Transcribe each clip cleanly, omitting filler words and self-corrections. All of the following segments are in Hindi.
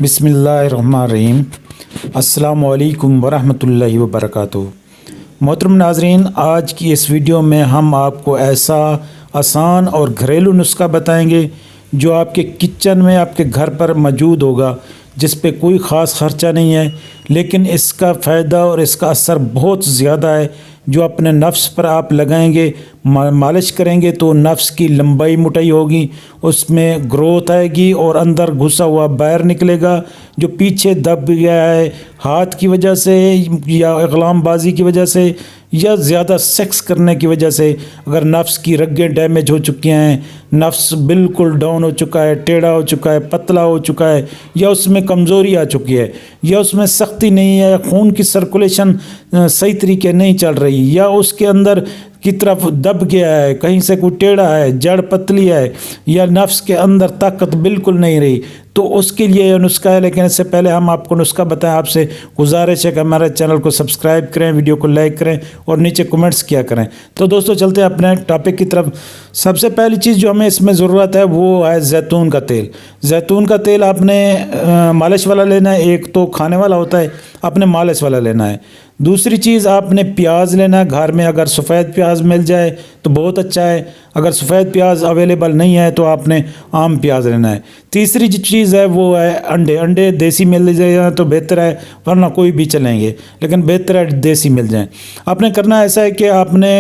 बिस्मिल्लाहिर्रहमानिर्रहीम। अस्सलामु अलैकुम वरहमतुल्लाहि वबरकातुहू। मोहतरम नाज़रीन, आज की इस वीडियो में हम आपको ऐसा आसान और घरेलू नुस्खा बताएंगे जो आपके किचन में आपके घर पर मौजूद होगा, जिस पे कोई ख़ास ख़र्चा नहीं है, लेकिन इसका फ़ायदा और इसका असर बहुत ज़्यादा है। जो अपने नफ्स पर आप लगाएंगे, मालिश करेंगे तो नफ्स की लंबाई मोटाई होगी, उसमें ग्रोथ आएगी और अंदर घुसा हुआ बाहर निकलेगा। जो पीछे दब गया है हाथ की वजह से या इग़लामबाजी की वजह से या ज़्यादा सेक्स करने की वजह से, अगर नफ्स की रगें डैमेज हो चुकी हैं, नफ्स बिल्कुल डाउन हो चुका है, टेढ़ा हो चुका है, पतला हो चुका है, या उसमें कमज़ोरी आ चुकी है, या उसमें सख्ती नहीं है, खून की सर्कुलेशन सही तरीके नहीं चल रही, या उसके अंदर की तरफ दब गया है, कहीं से कोई टेढ़ा है, जड़ पतली है, या नफ्स के अंदर ताकत बिल्कुल नहीं रही, तो उसके लिए यह नुस्खा है। लेकिन इससे पहले हम आपको नुस्खा बताएं, आपसे गुजारिश है कि हमारे चैनल को सब्सक्राइब करें, वीडियो को लाइक करें और नीचे कमेंट्स किया करें। तो दोस्तों चलते हैं अपने टॉपिक की तरफ। सबसे पहली चीज़ जो हमें इसमें ज़रूरत है वो है जैतून का तेल। जैतून का तेल आपने मालिश वाला लेना है, एक तो खाने वाला होता है, आपने मालिश वाला लेना है। दूसरी चीज़ आपने प्याज लेना है घर में, अगर सफ़ेद प्याज मिल जाए तो बहुत अच्छा है, अगर सफ़ेद प्याज अवेलेबल नहीं है तो आपने आम प्याज लेना है। तीसरी जो चीज़ है वो है अंडे। अंडे देसी मिल जाए तो बेहतर है, वरना कोई भी चलेंगे, लेकिन बेहतर है देसी मिल जाए। आपने करना ऐसा है कि आपने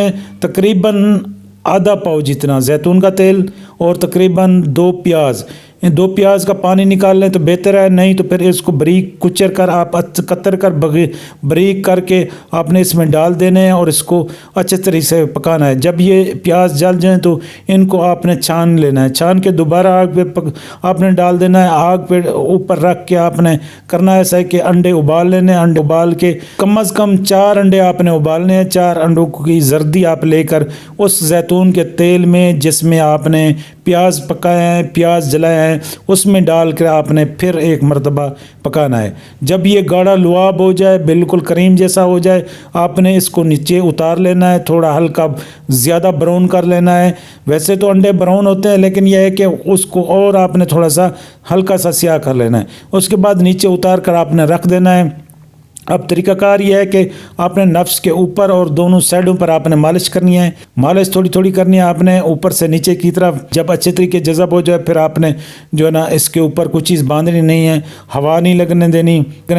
तकरीबन आधा पाव जितना जैतून का तेल और तकरीबन 2 प्याज, इन 2 प्याज का पानी निकाल लें तो बेहतर है, नहीं तो फिर इसको बारीक कुचर कर आप कतर कर बारीक करके आपने इसमें डाल देने हैं और इसको अच्छे तरीके से पकाना है। जब ये प्याज जल जाएं तो इनको आपने छान लेना है, छान के दोबारा आग पे आपने डाल देना है। आग पे ऊपर रख के आपने करना ऐसा है कि अंडे उबाल लेने, अंडे उबाल के कम से कम 4 अंडे आपने उबालने हैं। 4 अंडों की जर्दी आप लेकर उस जैतून के तेल में, जिसमें आपने प्याज पकाए हैं, प्याज जलाए हैं, उसमें डाल कर आपने फिर एक मरतबा पकाना है। जब ये गाढ़ा लुआब हो जाए, बिल्कुल करीम जैसा हो जाए, आपने इसको नीचे उतार लेना है, थोड़ा हल्का ज़्यादा ब्राउन कर लेना है। वैसे तो अंडे ब्राउन होते हैं, लेकिन यह है कि उसको और आपने थोड़ा सा हल्का सा स्याह कर लेना है। उसके बाद नीचे उतार कर आपने रख देना है। अब तरीकाकार यह है कि आपने नफ्स के ऊपर और दोनों साइडों पर आपने मालिश करनी है। मालिश थोड़ी थोड़ी करनी है आपने, ऊपर से नीचे की तरफ। जब अच्छे तरीके जज़ब हो जाए फिर आपने जो है ना इसके ऊपर कुछ चीज़ बांधनी नहीं है, हवा नहीं लगने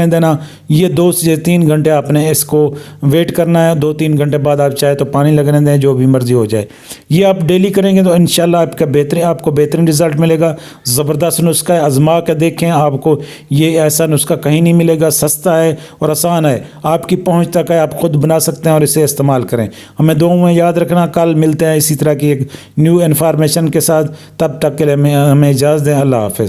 देना। ये 2 से 3 घंटे आपने इसको वेट करना है। 2-3 घंटे बाद आप चाहे तो पानी लगने दें, जो भी मर्जी हो जाए। ये आप डेली करेंगे तो इंशाल्लाह आपको बेहतरीन रिज़ल्ट मिलेगा। ज़बरदस्त नुस्खा है, आजमा कर देखें, आपको ये ऐसा नुस्खा कहीं नहीं मिलेगा। सस्ता है और आसान है, आपकी पहुंच तक है, आप खुद बना सकते हैं और इसे इस्तेमाल करें। हमें दुआओं में याद रखना। कल मिलते हैं इसी तरह की एक न्यू इन्फॉर्मेशन के साथ। तब तक के लिए हमें इजाज़त दें। अल्लाह हाफ़िज़।